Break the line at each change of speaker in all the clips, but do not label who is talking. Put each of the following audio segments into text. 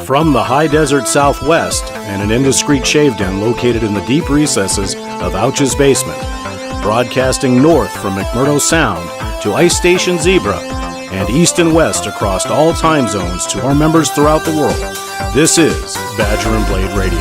From the high desert southwest and an indiscreet shave den located in the deep recesses of Ouch's basement, broadcasting north from McMurdo Sound to Ice Station Zebra and east and west across all time zones to our members throughout the world, this is Badger and Blade Radio.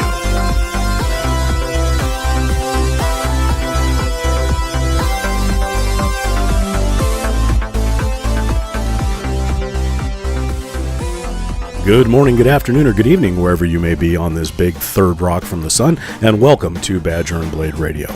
Good morning, good afternoon, or good evening, wherever you may be on this big third rock from the sun, and welcome to Badger and Blade Radio.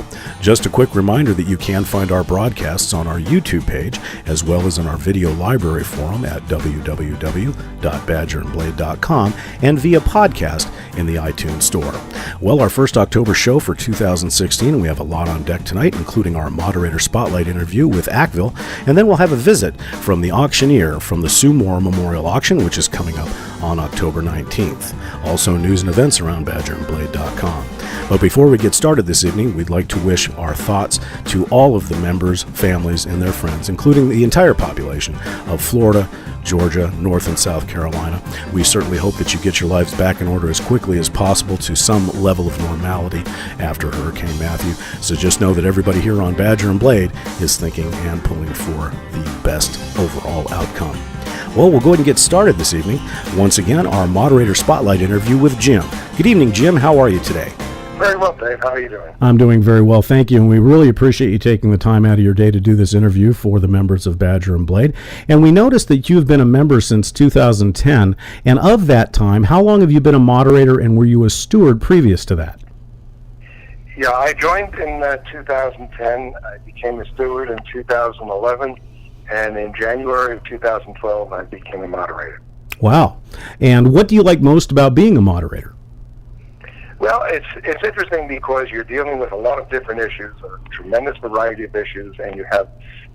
Just a quick reminder that you can find our broadcasts on our YouTube page, as well as in our video library forum at www.badgerandblade.com and via podcast in the iTunes Store. Well, our first October show for 2016, we have a lot on deck tonight, including our Moderator Spotlight interview with Ackville, and then we'll have a visit from the Auctioneer from the Sue Moore Memorial Auction, which is coming up on October 19th. Also, news and events around badgerandblade.com. But before we get started this evening, we'd like to wish our thoughts to all of the members, families, and their friends, including the entire population of Florida, Georgia, North and South Carolina. We certainly hope that you get your lives back in order as quickly as possible to some level of normality after Hurricane Matthew. So just know that everybody here on Badger and Blade is thinking and pulling for the best overall outcome. Well, we'll go ahead and get started this evening. Once again, our Moderator Spotlight interview with Jim. Good evening, Jim. How are you today?
Very well, Dave. How are you doing?
I'm doing very well, thank you. And we really appreciate you taking the time out of your day to do this interview for the members of Badger and Blade. And we noticed that you've been a member since 2010. And of that time, how long have you been a moderator, and were you a steward previous to that?
Yeah, I joined in 2010. I became a steward in 2011. And in January of 2012, I became a moderator.
Wow. And what do you like most about being a moderator?
Well, it's interesting because you're dealing with a lot of different issues, a tremendous variety of issues, and you have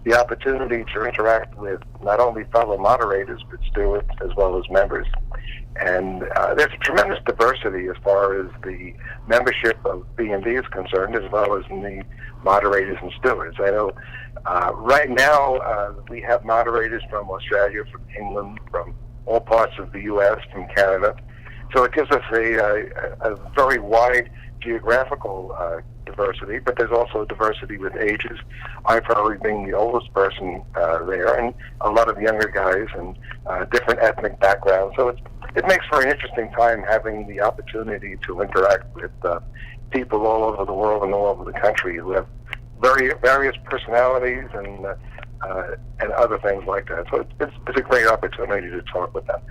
the opportunity to interact with not only fellow moderators, but stewards as well as members. And there's a tremendous diversity as far as the membership of B&B is concerned, as well as in the moderators and stewards. I know right now we have moderators from Australia, from England, from all parts of the U.S., from Canada. So it gives us a very wide geographical diversity, but there's also diversity with ages. I probably being the oldest person there, and a lot of younger guys and different ethnic backgrounds. So it makes for an interesting time having the opportunity to interact with people all over the world and all over the country who have various personalities and other things like that. So it's a great opportunity to talk with them.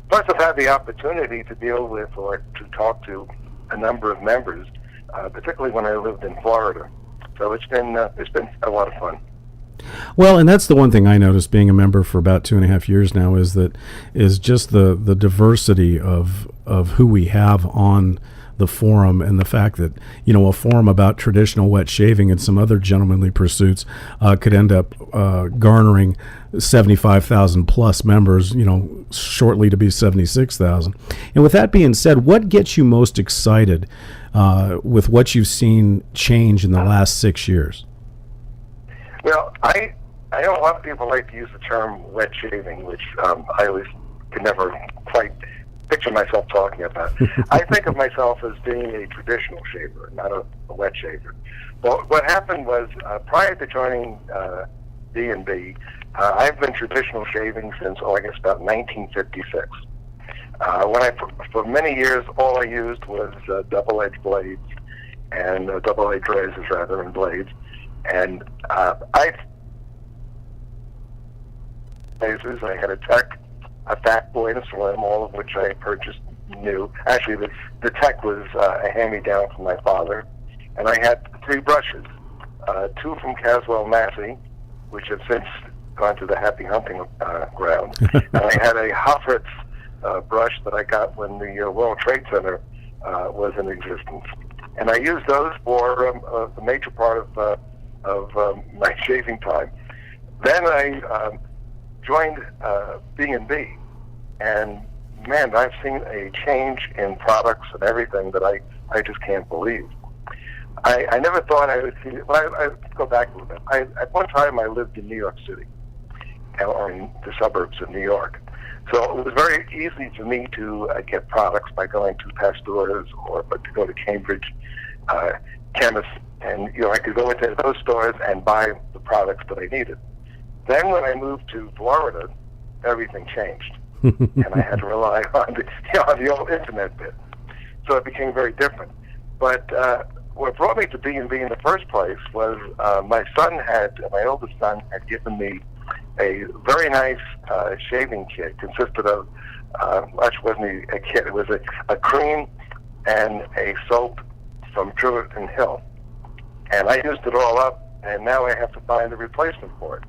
Plus, I've had the opportunity to deal with or to talk to a number of members, particularly when I lived in Florida. So it's been a lot of fun.
Well, and that's the one thing I noticed being a member for about 2.5 years now is just the diversity of who we have on the forum, and the fact that, you know, a forum about traditional wet shaving and some other gentlemanly pursuits could end up garnering 75,000 plus members, you know, shortly to be 76,000. And with that being said, what gets you most excited with what you've seen change in the last 6 years?
Well, I know a lot of people like to use the term wet shaving, which I always can never quite picture myself talking about. I think of myself as being a traditional shaver, not a wet shaver. Well, what happened was, prior to joining B&B, I've been traditional shaving since, I guess, about 1956. For many years, all I used was double-edged blades, and double-edged razors, rather, and blades. And I had a Tech, a Fat Boy, and a Slim, all of which I purchased new. Actually, the Tech was a hand-me-down from my father. And I had 3 brushes, 2 from Caswell Massey, which have since gone to the Happy Hunting ground. And I had a Hofritz brush that I got when the World Trade Center was in existence. And I used those for the major part of my shaving time. Then I joined B&B, and man, I've seen a change in products and everything that I just can't believe. I never thought I would see it. Well, I go back a little bit. At one time, I lived in New York City, or in the suburbs of New York. So it was very easy for me to get products by going to Pasteur's or to go to Cambridge chemists, and I could go into those stores and buy the products that I needed. Then when I moved to Florida, everything changed, and I had to rely on the old internet bit. So it became very different. But what brought me to B&B in the first place was my oldest son had given me a very nice shaving kit. Consisted of, actually wasn't a kit, it was a cream and a soap from Tributaries Hill. And I used it all up, and now I have to find a replacement for it.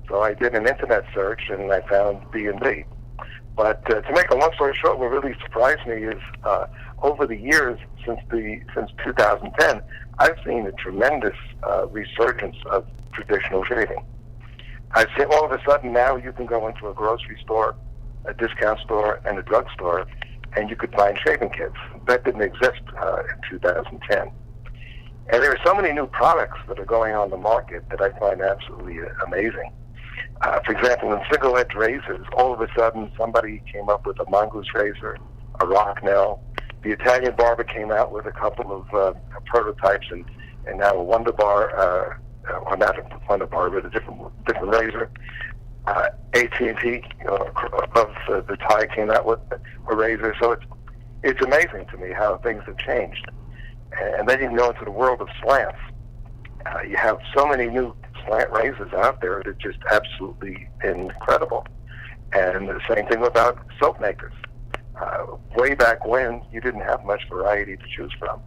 So I did an internet search, and I found B&B. But to make a long story short, what really surprised me is over the years, since 2010, I've seen a tremendous resurgence of traditional shaving. I've seen all of a sudden now you can go into a grocery store, a discount store, and a drugstore, and you could find shaving kits. That didn't exist in 2010. And there are so many new products that are going on the market that I find absolutely amazing. For example, in single-edge razors, all of a sudden somebody came up with a mongoose razor, a Rocknell. The Italian barber came out with a couple of prototypes, and now a Wonder Bar, or not a Wonder Bar, but a different razor. AT&T of the tie came out with a razor. So it's amazing to me how things have changed. And then you can go into the world of slants. You have so many new slant razors out there that are just absolutely incredible. And the same thing about soap makers. Way back when, you didn't have much variety to choose from.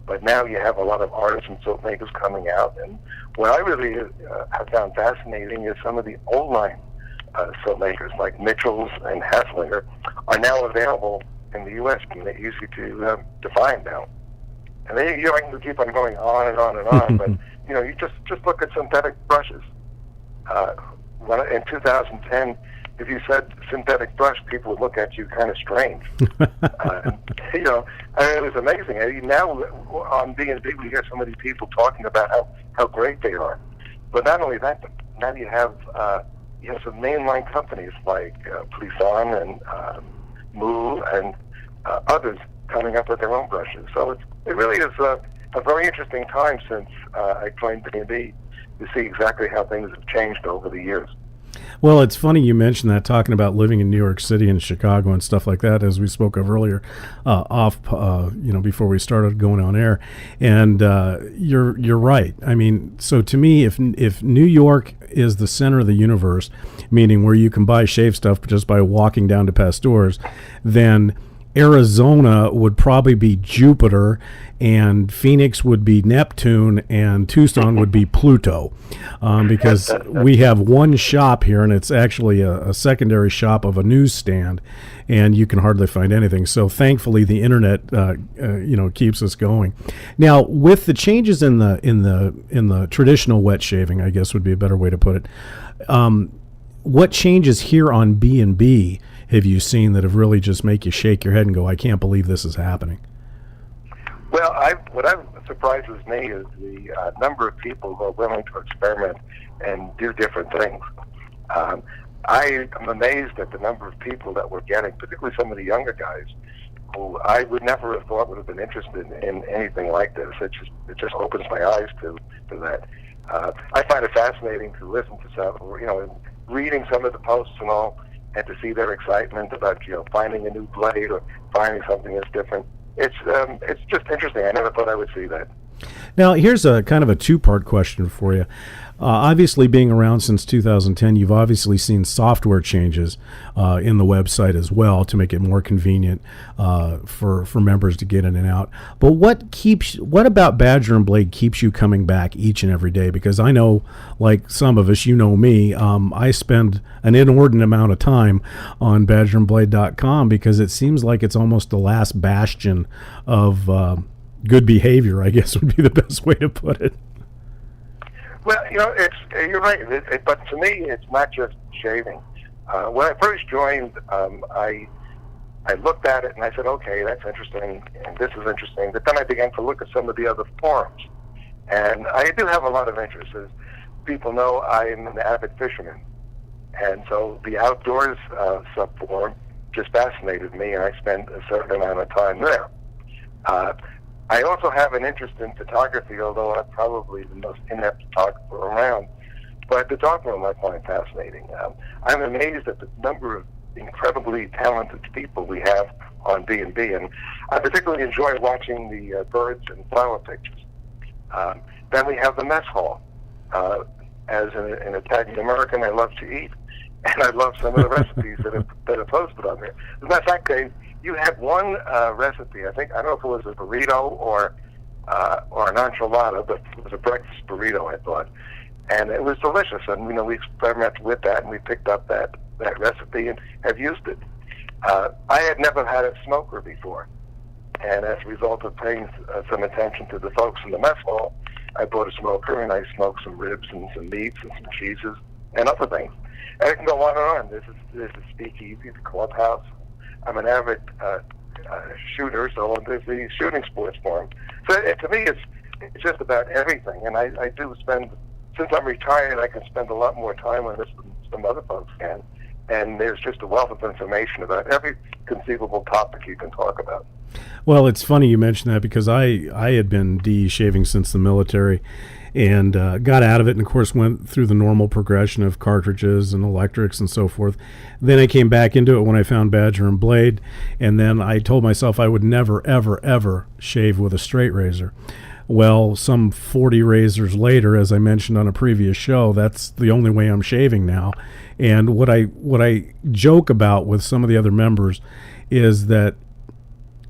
But now you have a lot of artisan soap makers coming out. And what I really have found fascinating is some of the old line soap makers like Mitchell's and Hasslinger are now available in the U.S. and they're easy to find now. And I can keep on going on and on and on, but you just look at synthetic brushes. In 2010, if you said synthetic brush, people would look at you kind of strange. It was amazing. And now on B&B, we hear so many people talking about how great they are. But not only that, but now you have some mainline companies like Polisson and Moo and others coming up with their own brushes. So it really is a very interesting time since I joined B&B to see exactly how things have changed over the years.
Well, it's funny you mentioned that, talking about living in New York City and Chicago and stuff like that, as we spoke of earlier, before we started going on air. And you're right. I mean, so to me, if New York is the center of the universe, meaning where you can buy shave stuff just by walking down to Pasteur's, then Arizona would probably be Jupiter, and Phoenix would be Neptune, and Tucson would be Pluto, because we have one shop here, and it's actually a secondary shop of a newsstand, and you can hardly find anything. So thankfully, the internet, keeps us going. Now, with the changes in the traditional wet shaving, I guess would be a better way to put it. What changes here on B&B have you seen that have really just make you shake your head and go, I can't believe this is happening?
Well, what surprises me is the number of people who are willing to experiment and do different things. I am amazed at the number of people that we're getting, particularly some of the younger guys, who I would never have thought would have been interested in anything like this. It just opens my eyes to that. I find it fascinating to listen to some, reading some of the posts and all, and to see their excitement about finding a new blade or finding something that's different. It's just interesting. I never thought I would see that.
Now, here's a kind of a two-part question for you. Obviously, being around since 2010, you've obviously seen software changes in the website as well to make it more convenient for members to get in and out. But what about Badger and Blade keeps you coming back each and every day? Because I know, like some of us, me, I spend an inordinate amount of time on badgerandblade.com because it seems like it's almost the last bastion of good behavior, I guess would be the best way to put it.
Well, you're right. But to me, it's not just shaving. When I first joined, I I looked at it and I said, okay, that's interesting, and this is interesting. But then I began to look at some of the other forums. And I do have a lot of interest. As people know, I am an avid fisherman. And so the outdoors sub-forum just fascinated me, and I spent a certain amount of time there. I also have an interest in photography, although I'm probably the most inept photographer around. But the darkroom I find fascinating. I'm amazed at the number of incredibly talented people we have on B&B, and I particularly enjoy watching the birds and flower pictures. Then we have the mess hall. As an Italian American, I love to eat, and I love some of the recipes that are posted on there. As a matter of fact, Dave, you had one recipe. I don't know if it was a burrito or an enchilada, but it was a breakfast burrito, I thought. And it was delicious, and we experimented with that, and we picked up that recipe and have used it. I had never had a smoker before, and as a result of paying some attention to the folks in the mess hall, I bought a smoker and I smoked some ribs and some meats and some cheeses and other things. And it can go on and on. This is Speakeasy, the clubhouse. I'm an avid shooter, so there's the shooting sports forum. So to me, it's just about everything, and I do spend. Since I'm retired, I can spend a lot more time on this than some other folks can. And there's just a wealth of information about every conceivable topic you can talk about.
Well, it's funny you mention that, because I had been de-shaving since the military and got out of it, and of course went through the normal progression of cartridges and electrics and so forth. Then I came back into it when I found Badger and Blade, and then I told myself I would never, ever, ever shave with a straight razor. Well, some 40 razors later, as I mentioned on a previous show, that's the only way I'm shaving now. And what I joke about with some of the other members is that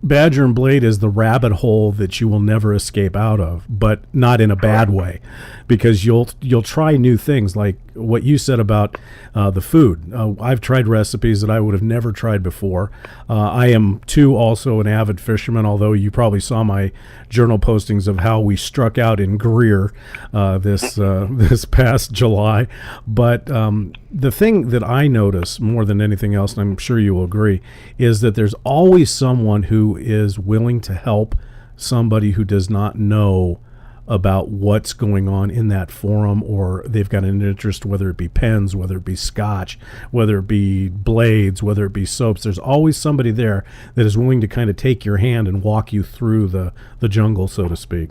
Badger and Blade is the rabbit hole that you will never escape out of, but not in a bad way, because you'll try new things, like what you said about the food. I've tried recipes that I would have never tried before. I am too also an avid fisherman, although you probably saw my journal postings of how we struck out in Greer this past July. But the thing that I notice more than anything else, and I'm sure you will agree, is that there's always someone who is willing to help somebody who does not know about what's going on in that forum, or they've got an interest, whether it be pens, whether it be scotch, whether it be blades, whether it be soaps. There's always somebody there that is willing to kind of take your hand and walk you through the jungle, so to speak.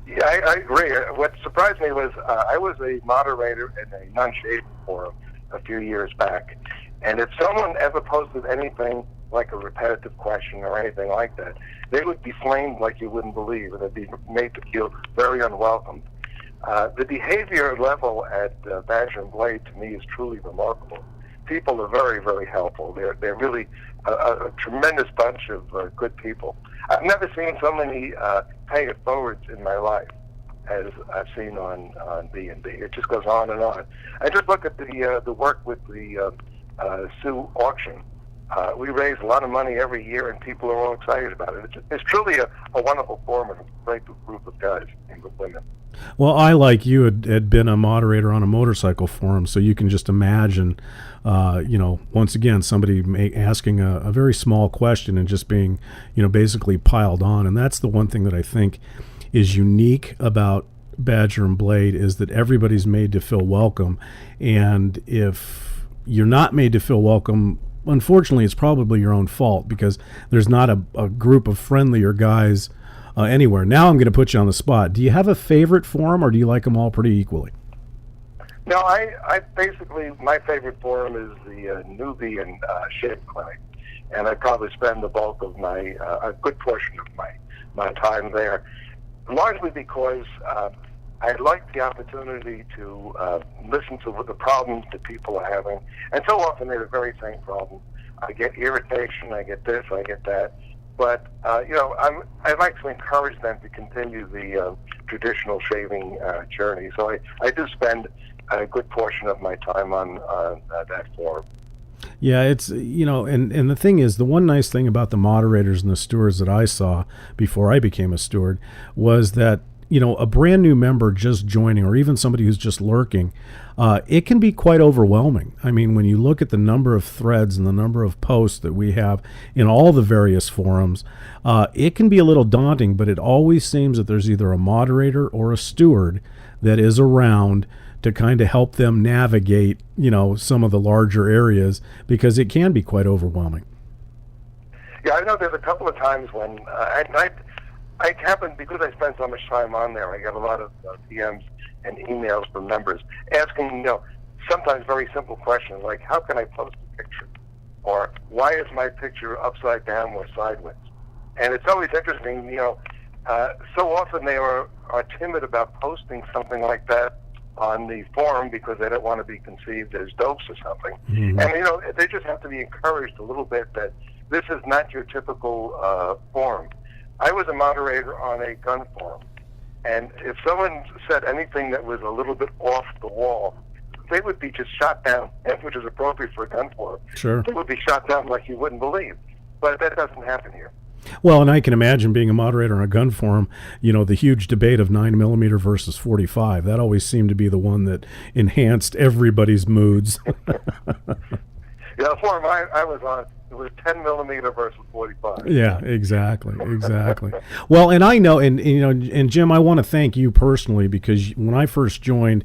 Yeah, I agree. What surprised me was I was a moderator in a non-shaving forum a few years back, and if someone ever posted anything like a repetitive question or anything like that, they would be flamed like you wouldn't believe, and they'd be made to feel very unwelcome. The behavior level at Badger and Blade, to me, is truly remarkable. People are very, very helpful. They're really a tremendous bunch of good people. I've never seen so many pay it forwards in my life as I've seen on B&B. It just goes on and on. I just look at the work with the Sioux auction. We raise a lot of money every year, and people are all excited about it. It's truly a wonderful forum and a great group of guys and women.
Well, I, like you, had been a moderator on a motorcycle forum, so you can just imagine, once again, somebody asking a very small question and just being, basically piled on. And that's the one thing that I think is unique about Badger and Blade, is that everybody's made to feel welcome. And if you're not made to feel welcome, unfortunately, it's probably your own fault, because there's not a group of friendlier guys anywhere. Now I'm going to put you on the spot. Do you have a favorite forum, or do you like them all pretty equally?
No, I basically, my favorite forum is the newbie and shaving clinic, and I probably spend the bulk of a good portion of my time there, largely because I like the opportunity to listen to what the problems that people are having, and so often they're the very same problem. I get irritation, I get this, I get that, but I like to encourage them to continue the traditional shaving journey. So I do spend a good portion of my time on that forum.
Yeah, it's, and the thing is, the one nice thing about the moderators and the stewards that I saw before I became a steward was that a brand new member just joining, or even somebody who's just lurking, it can be quite overwhelming. I mean, when you look at the number of threads and the number of posts that we have in all the various forums, it can be a little daunting, but it always seems that there's either a moderator or a steward that is around to kind of help them navigate, some of the larger areas, because it can be quite overwhelming.
Yeah, I know there's a couple of times when I happen, because I spend so much time on there, I get a lot of DMs and emails from members asking, sometimes very simple questions like, how can I post a picture? Or why is my picture upside down or sideways? And it's always interesting, so often they are timid about posting something like that on the forum because they don't want to be conceived as dopes or something. Mm-hmm. And, they just have to be encouraged a little bit that this is not your typical forum. I was a moderator on a gun forum, and if someone said anything that was a little bit off the wall, they would be just shot down, which is appropriate for a gun forum.
Sure.
They would be shot down like you wouldn't believe. But that doesn't happen here.
Well, and I can imagine being a moderator on a gun forum, the huge debate of 9mm versus 45. That always seemed to be the one that enhanced everybody's moods.
The forum I was on, it was 10mm versus 45.
Yeah, exactly. Well, and I know, and Jim, I want to thank you personally, because when I first joined,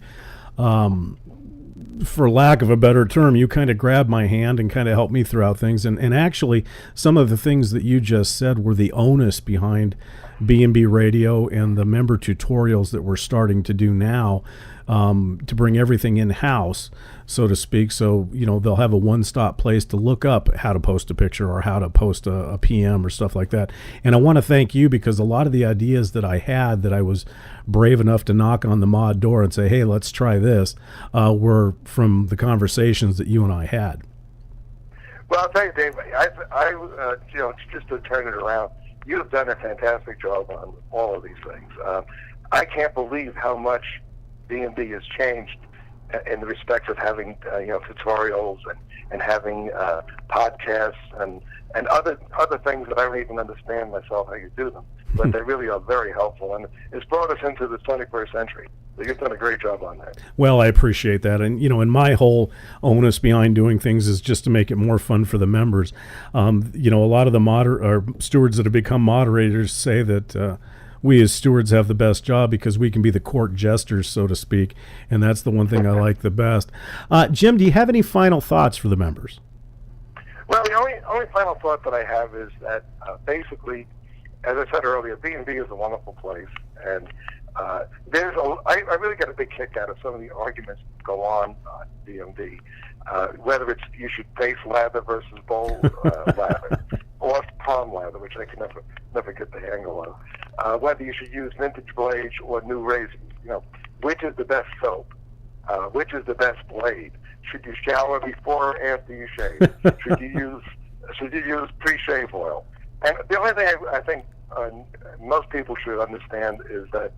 for lack of a better term, you kind of grabbed my hand and kind of helped me throughout things. And actually, some of the things that you just said were the onus behind B&B Radio and the member tutorials that we're starting to do now, to bring everything in-house, so to speak. So, they'll have a one-stop place to look up how to post a picture or how to post a PM or stuff like that. And I want to thank you, because a lot of the ideas that I had, that I was brave enough to knock on the mod door and say, hey, let's try this, were from the conversations that you and I had.
Well, I'll tell you, Dave, I just to turn it around, you've done a fantastic job on all of these things. I can't believe how much B&B has changed in the respect of having tutorials and having podcasts and other things that I don't even understand myself how you do them, but they really are very helpful, and it's brought us into the 21st century. So you've done a great job on that.
Well, I appreciate that, and and my whole onus behind doing things is just to make it more fun for the members. A lot of the stewards that have become moderators say that we as stewards have the best job because we can be the court jesters, so to speak, and that's the one thing I like the best. Jim, do you have any final thoughts for the members?
Well, the only final thought that I have is that basically, as I said earlier, B&B is a wonderful place, and I really get a big kick out of some of the arguments that go on B&B, whether it's you should face lather versus bowl lather, or palm lather, which I can never get the handle of, whether you should use vintage blades or new razors, which is the best soap, which is the best blade, should you shower before or after you shave, should you use pre-shave oil. And the only thing I think most people should understand is that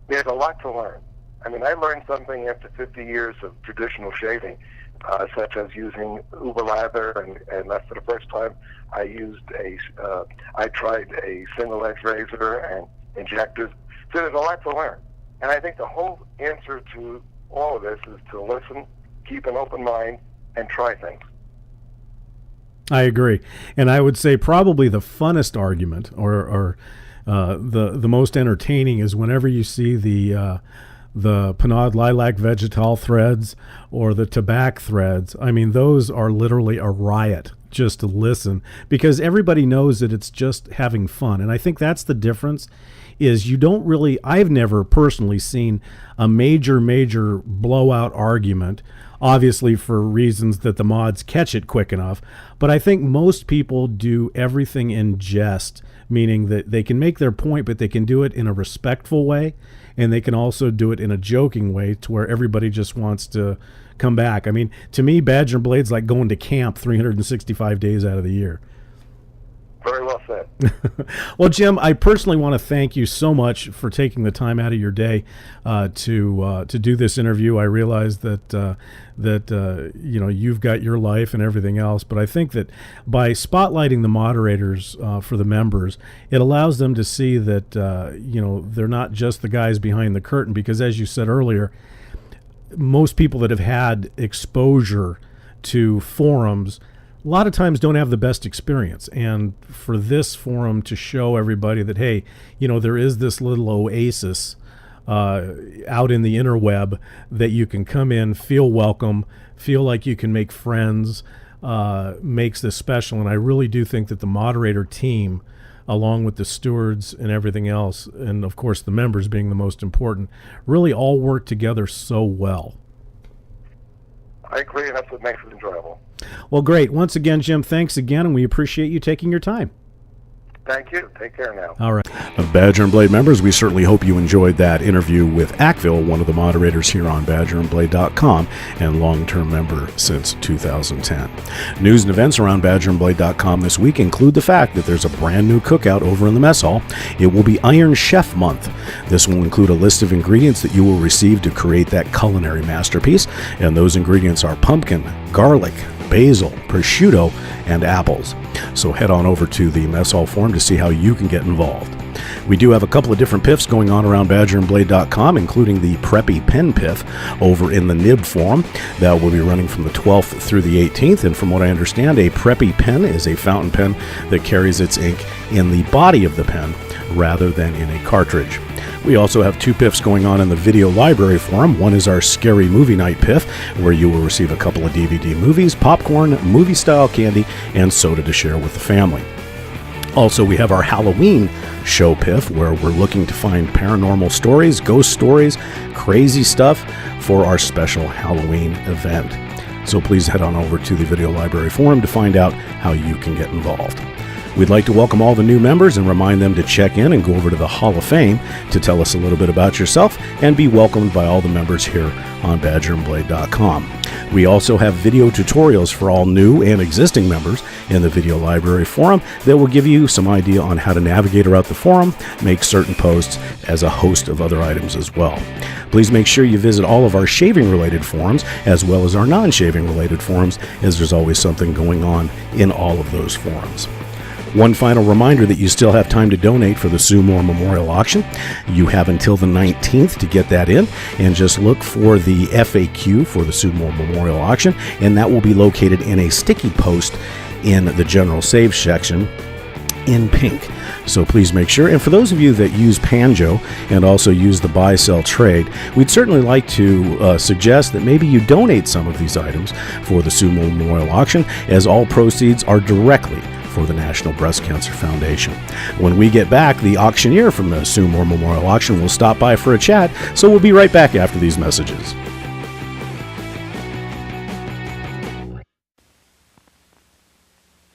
there's a lot to learn. I mean, I learned something after 50 years of traditional shaving, such as using Uber lather, and that's for the first time I tried a single edge razor and injectors. So there's a lot to learn. And I think the whole answer to all of this is to listen, keep an open mind, and try things.
I agree. And I would say probably the funnest argument or the most entertaining is whenever you see the Panade Lilac Vegetal threads or the Tobacco threads. I mean, those are literally a riot just to listen, because everybody knows that it's just having fun. And I think that's the difference, is I've never personally seen a major blowout argument, obviously for reasons that the mods catch it quick enough. But I think most people do everything in jest, meaning that they can make their point, but they can do it in a respectful way, and they can also do it in a joking way to where everybody just wants to come back. I mean, to me, Badger Blade's like going to camp 365 days out of the year.
Very well said.
Well, Jim, I personally want to thank you so much for taking the time out of your day to do this interview. I realize that you've got your life and everything else, but I think that by spotlighting the moderators for the members, it allows them to see that they're not just the guys behind the curtain. Because as you said earlier, most people that have had exposure to forums a lot of times don't have the best experience. And for this forum to show everybody that, hey, there is this little oasis out in the interweb that you can come in, feel welcome, feel like you can make friends, makes this special. And I really do think that the moderator team, along with the stewards and everything else, and of course the members being the most important, really all work together so well.
I agree, and that's what makes it enjoyable.
Well, great. Once again, Jim, thanks again, and we appreciate you taking your time.
Thank you. Take care now.
All right. Badger and Blade members, we certainly hope you enjoyed that interview with Ackville, one of the moderators here on BadgerandBlade.com and long-term member since 2010. News and events around BadgerandBlade.com this week include the fact that there's a brand new cookout over in the mess hall. It will be Iron Chef Month. This will include a list of ingredients that you will receive to create that culinary masterpiece, and those ingredients are pumpkin, garlic, basil, prosciutto, and apples. So head on over to the Mess Hall forum to see how you can get involved. We do have a couple of different piffs going on around BadgerandBlade.com, including the Preppy Pen Piff over in the Nib forum. That will be running from the 12th through the 18th, and from what I understand, a Preppy pen is a fountain pen that carries its ink in the body of the pen rather than in a cartridge. We also have two piffs going on in the Video Library Forum. One is our Scary Movie Night piff, where you will receive a couple of DVD movies, popcorn, movie-style candy, and soda to share with the family. Also, we have our Halloween show piff, where we're looking to find paranormal stories, ghost stories, crazy stuff for our special Halloween event. So please head on over to the Video Library Forum to find out how you can get involved. We'd like to welcome all the new members and remind them to check in and go over to the Hall of Fame to tell us a little bit about yourself and be welcomed by all the members here on BadgerandBlade.com. We also have video tutorials for all new and existing members in the Video Library Forum that will give you some idea on how to navigate around the forum, make certain posts, as a host of other items as well. Please make sure you visit all of our shaving-related forums as well as our non-shaving-related forums, as there's always something going on in all of those forums. One final reminder that you still have time to donate for the Sue Moore Memorial Auction. You have until the 19th to get that in, and just look for the FAQ for the Sue Moore Memorial Auction, and that will be located in a sticky post in the General Save section in pink. So please make sure. And for those of you that use Panjo and also use the buy-sell trade, we'd certainly like to suggest that maybe you donate some of these items for the Sue Moore Memorial Auction, as all proceeds are directly for the National Breast Cancer Foundation. When we get back, the auctioneer from the Sue Moore Memorial Auction will stop by for a chat, so we'll be right back after these messages.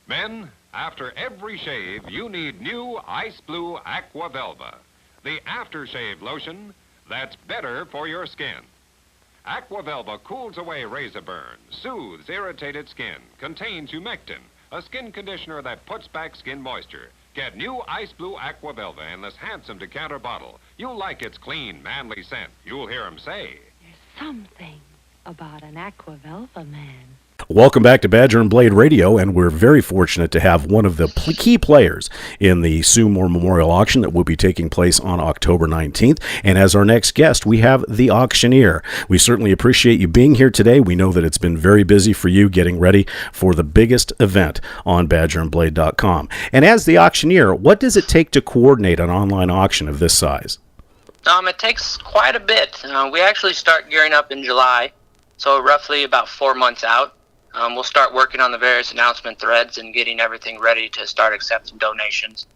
Men, after every shave, you need new Ice Blue Aqua Velva, the aftershave lotion that's better for your skin. Aqua Velva cools away razor burn, soothes irritated skin, contains humectant, a skin conditioner that puts back skin moisture. Get new Ice Blue Aqua Velva in this handsome decanter bottle. You'll like its clean, manly scent. You'll hear him say,
"There's something about an Aqua Velva man."
Welcome back to Badger and Blade Radio, and we're very fortunate to have one of the key players in the Sue Moore Memorial Auction that will be taking place on October 19th. And as our next guest, we have the auctioneer. We certainly appreciate you being here today. We know that it's been very busy for you getting ready for the biggest event on BadgerandBlade.com. And as the auctioneer, what does it take to coordinate an online auction of this size?
It takes quite a bit. We actually start gearing up in July, so roughly about 4 months out. We'll start working on the various announcement threads and getting everything ready to start accepting donations.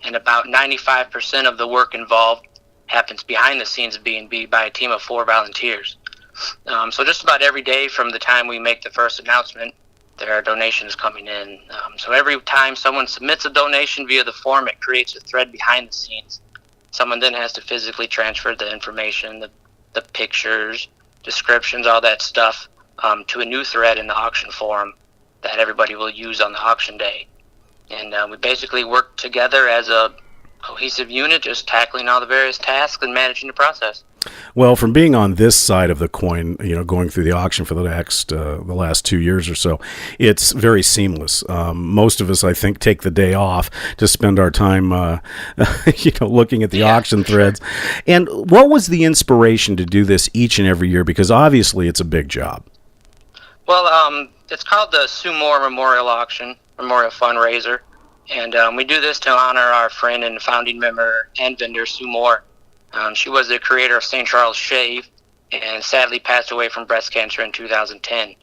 And about 95% of the work involved happens behind the scenes of B&B by a team of 4 volunteers. So just about every day from the time we make the first announcement, there are donations coming in. So every time someone submits a donation via the form, it creates a thread behind the scenes. Someone then has to physically transfer the information, the pictures, descriptions, all that stuff, to a new thread in the auction forum that everybody will use on the auction day. And we basically work together as a cohesive unit, just tackling all the various tasks and managing the process.
Well, from being on this side of the coin, going through the auction for the last 2 years or so, it's very seamless. Most of us, I think, take the day off to spend our time, looking at the auction threads. Sure. And what was the inspiration to do this each and every year? Because obviously it's a big job.
Well, it's called the Sue Moore Memorial Fundraiser. And we do this to honor our friend and founding member and vendor, Sue Moore. She was the creator of St. Charles Shave and sadly passed away from breast cancer in 2010.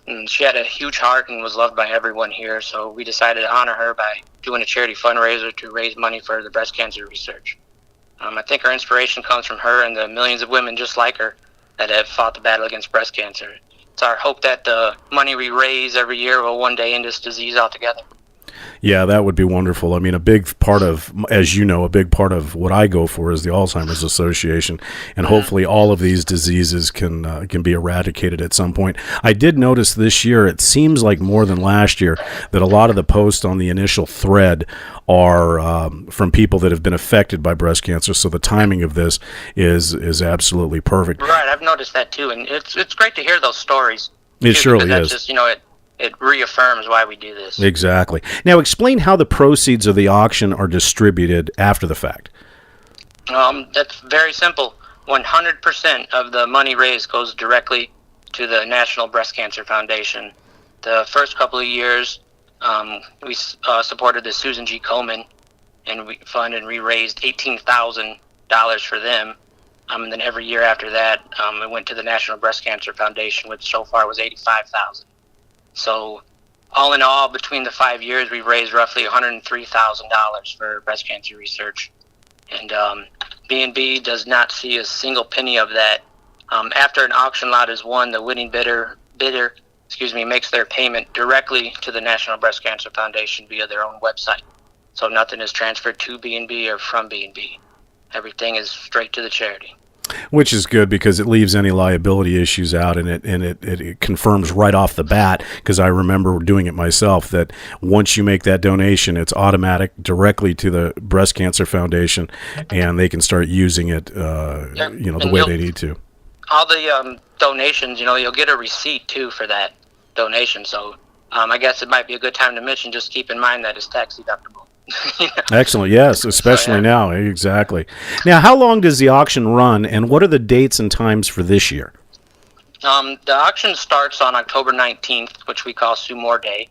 And she had a huge heart and was loved by everyone here, so we decided to honor her by doing a charity fundraiser to raise money for the breast cancer research. I think our inspiration comes from her and the millions of women just like her that have fought the battle against breast cancer. It's our hope that the money we raise every year will one day end this disease altogether.
Yeah, that would be wonderful. I mean, a big part of what I go for is the Alzheimer's Association, and hopefully all of these diseases can be eradicated at some point. I did notice this year, it seems like more than last year, that a lot of the posts on the initial thread are from people that have been affected by breast cancer, so the timing of this is absolutely perfect.
Right, I've noticed that too, and it's great to hear those stories.
It surely is.
Just, it reaffirms why we do this.
Exactly. Now, explain how the proceeds of the auction are distributed after the fact.
That's very simple. 100% of the money raised goes directly to the National Breast Cancer Foundation. The first couple of years, we supported the Susan G. Komen, and we raised $18,000 for them. And then every year after that, it went to the National Breast Cancer Foundation, which so far was $85,000. So, all in all, between the 5 years, we've raised roughly $103,000 for breast cancer research. And B&B does not see a single penny of that. After an auction lot is won, the winning bidder makes their payment directly to the National Breast Cancer Foundation via their own website. So nothing is transferred to B&B or from B&B. Everything is straight to the charity.
Which is good because it leaves any liability issues out, and it confirms right off the bat, because I remember doing it myself, that once you make that donation, it's automatic directly to the Breast Cancer Foundation, and they can start using it the way they need to.
All the donations, you'll get a receipt too for that donation, so I guess it might be a good time to mention, just keep in mind that it's tax deductible.
Excellent, yes, especially now, exactly. Now, how long does the auction run, and what are the dates and times for this year?
The auction starts on October 19th, which we call Sue Moore Day,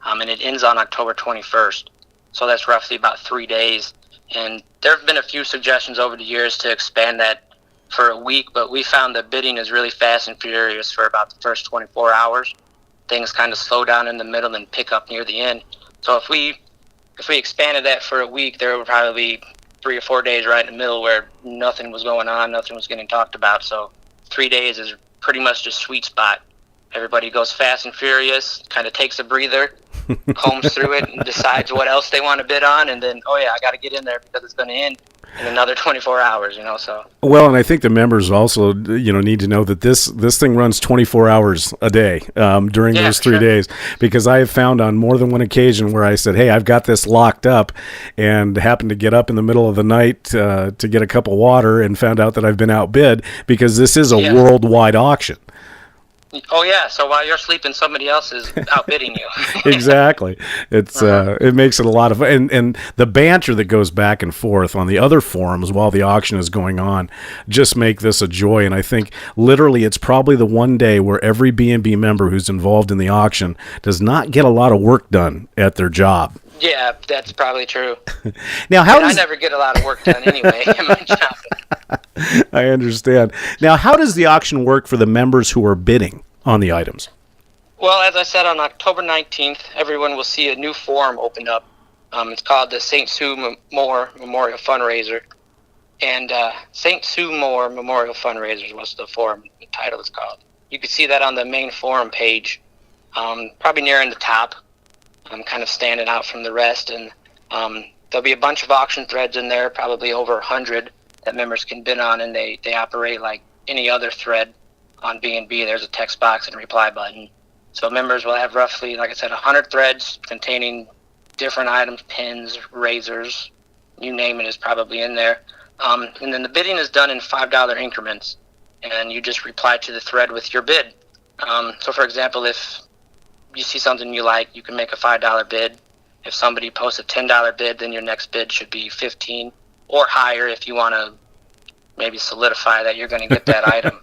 and it ends on October 21st, so that's roughly about 3 days. And there have been a few suggestions over the years to expand that for a week, but we found that bidding is really fast and furious for about the first 24 hours. Things kind of slow down in the middle and pick up near the end. So if we expanded that for a week, there would probably be 3 or 4 days right in the middle where nothing was going on, nothing was getting talked about. So 3 days is pretty much the sweet spot. Everybody goes fast and furious, kind of takes a breather, combs through it, and decides what else they want to bid on, and then, I got to get in there because it's going to end in another 24 hours, so.
Well, and I think the members also, need to know that this thing runs 24 hours a day during those 3 days, because I have found on more than one occasion where I said, hey, I've got this locked up, and happened to get up in the middle of the night to get a cup of water and found out that I've been outbid, because this is a worldwide auction.
Oh yeah, so while you're sleeping, somebody else is outbidding you.
Exactly. It's it makes it a lot of fun, and the banter that goes back and forth on the other forums while the auction is going on just make this a joy. And I think literally it's probably the one day where every B&B member who's involved in the auction does not get a lot of work done at their job.
Yeah, that's probably true.
Now, I
never get a lot of work done anyway in my job.
I understand. Now, how does the auction work for the members who are bidding on the items?
Well, as I said, on October 19th, everyone will see a new forum open up. It's called the St. Sue Moore Memorial Fundraiser. And St. Sue Moore Memorial Fundraiser is what the forum title is called. You can see that on the main forum page, probably near in the top. I'm kind of standing out from the rest. And there'll be a bunch of auction threads in there, probably over 100 that members can bid on, and they operate like any other thread on B&B. There's a text box and reply button. So members will have roughly, like I said, 100 threads containing different items, pins, razors, you name it is probably in there. And then the bidding is done in $5 increments, and you just reply to the thread with your bid. So, for example, if you see something you like, you can make a $5 bid. If somebody posts a $10 bid, then your next bid should be $15 or higher if you want to maybe solidify that you're going to get that item,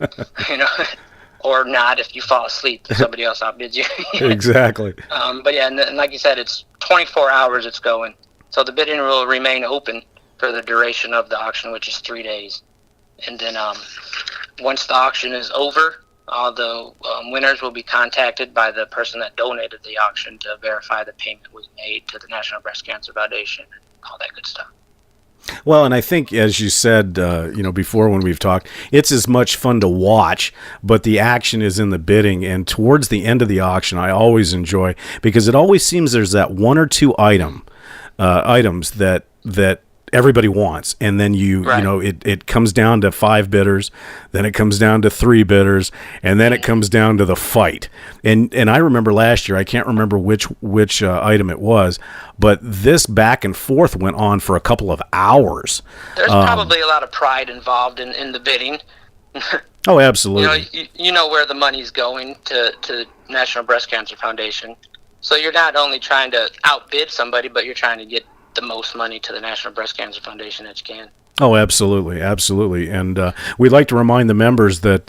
or not if you fall asleep and somebody else outbids you.
Exactly.
But yeah, and like you said, it's 24 hours it's going. So the bidding will remain open for the duration of the auction, which is 3 days. And then once the auction is over, all the winners will be contacted by the person that donated the auction to verify the payment was made to the National Breast Cancer Foundation and all that good stuff.
Well, and I think, as you said, before when we've talked, it's as much fun to watch, but the action is in the bidding. And towards the end of the auction, I always enjoy, because it always seems there's that one or two items that everybody wants, and then it comes down to 5 bidders, then it comes down to 3 bidders, and then it comes down to the fight. And I remember last year, I can't remember which item it was, but this back and forth went on for a couple of hours.
There's probably a lot of pride involved in the bidding.
Oh, absolutely.
You know where the money's going to National Breast Cancer Foundation. So you're not only trying to outbid somebody, but you're trying to get the most money to the National Breast Cancer Foundation that you can.
Oh, absolutely, absolutely. And we'd like to remind the members that,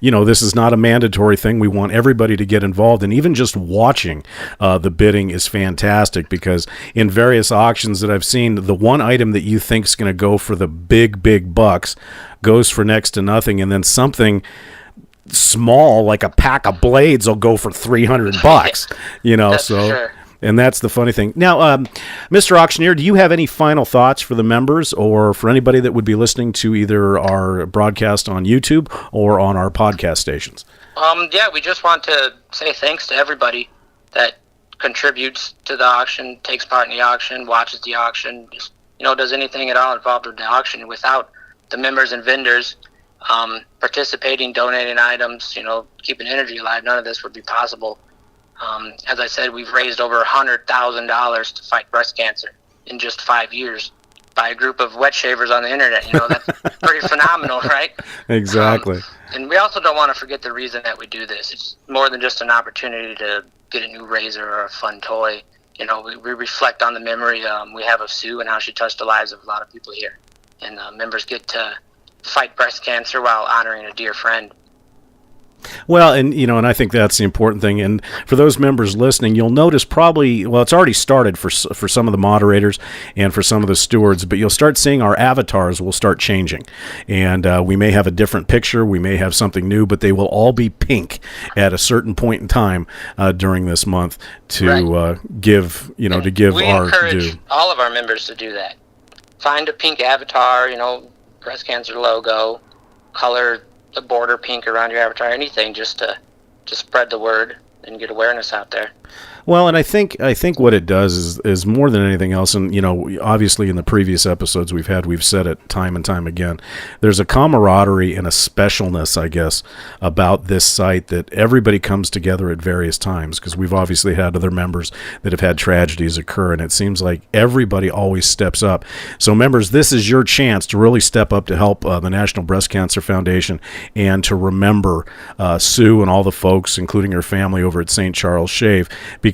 this is not a mandatory thing. We want everybody to get involved. And even just watching the bidding is fantastic, because in various auctions that I've seen, the one item that you think is going to go for the big bucks goes for next to nothing. And then something small, like a pack of blades, will go for $300.
That's
so.
For sure.
And that's the funny thing. Now, Mr. Auctioneer, do you have any final thoughts for the members or for anybody that would be listening to either our broadcast on YouTube or on our podcast stations?
We just want to say thanks to everybody that contributes to the auction, takes part in the auction, watches the auction, just, does anything at all involved with the auction. Without the members and vendors participating, donating items, keeping energy alive, none of this would be possible. As I said, we've raised over $100,000 to fight breast cancer in just 5 years by a group of wet shavers on the internet. That's pretty phenomenal, right?
Exactly.
And we also don't want to forget the reason that we do this. It's more than just an opportunity to get a new razor or a fun toy. We reflect on the memory we have of Sue and how she touched the lives of a lot of people here. And members get to fight breast cancer while honoring a dear friend.
Well, and I think that's the important thing. And for those members listening, you'll notice it's already started for some of the moderators and for some of the stewards, but you'll start seeing our avatars will start changing. And we may have a different picture, we may have something new, but they will all be pink at a certain point in time during this month to give
we
our
encourage
due.
all of our members to do that. Find a pink avatar, breast cancer logo, color the border pink around your avatar, anything just to spread the word and get awareness out there.
Well, and I think what it does is more than anything else, and obviously in the previous episodes we've said it time and time again, there's a camaraderie and a specialness, I guess, about this site that everybody comes together at various times, because we've obviously had other members that have had tragedies occur, and it seems like everybody always steps up. So members, this is your chance to really step up to help the National Breast Cancer Foundation and to remember Sue and all the folks, including her family over at St. Charles Shave, because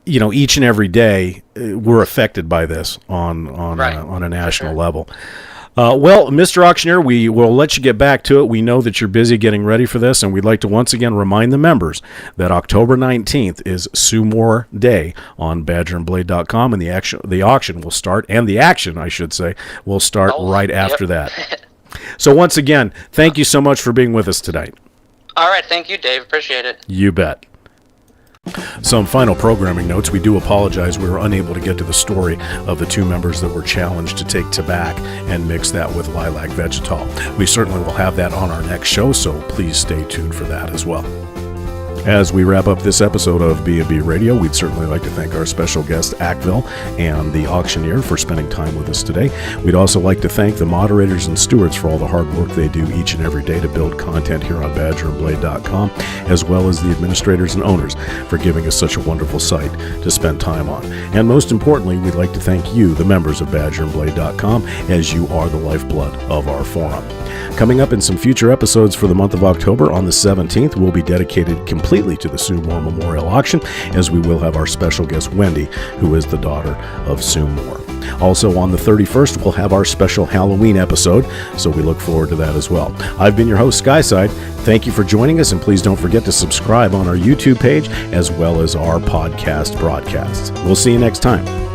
each and every day we're affected by this on a national level. Well, Mr. Auctioneer, we will let you get back to it. We know that you're busy getting ready for this, and we'd like to once again remind the members that October 19th is Sue Moore Day on BadgerandBlade.com, and the auction will start, and the action, I should say, will start right after that. So once again, thank you so much for being with us tonight.
All right, thank you, Dave. Appreciate it.
You bet. Some final programming notes. We do apologize. We were unable to get to the story of the 2 members that were challenged to take tobacco and mix that with lilac vegetal. We certainly will have that on our next show, so please stay tuned for that as well. As we wrap up this episode of B&B Radio, we'd certainly like to thank our special guest, Ackville, and the Auctioneer for spending time with us today. We'd also like to thank the moderators and stewards for all the hard work they do each and every day to build content here on BadgerandBlade.com, as well as the administrators and owners for giving us such a wonderful site to spend time on. And most importantly, we'd like to thank you, the members of BadgerandBlade.com, as you are the lifeblood of our forum. Coming up in some future episodes for the month of October, on the 17th, will be dedicated completely to the Sue Moore Memorial Auction, as we will have our special guest, Wendy, who is the daughter of Sue Moore. Also on the 31st, we'll have our special Halloween episode, so we look forward to that as well. I've been your host, Skyseed. Thank you for joining us, and please don't forget to subscribe on our YouTube page as well as our podcast broadcasts. We'll see you next time.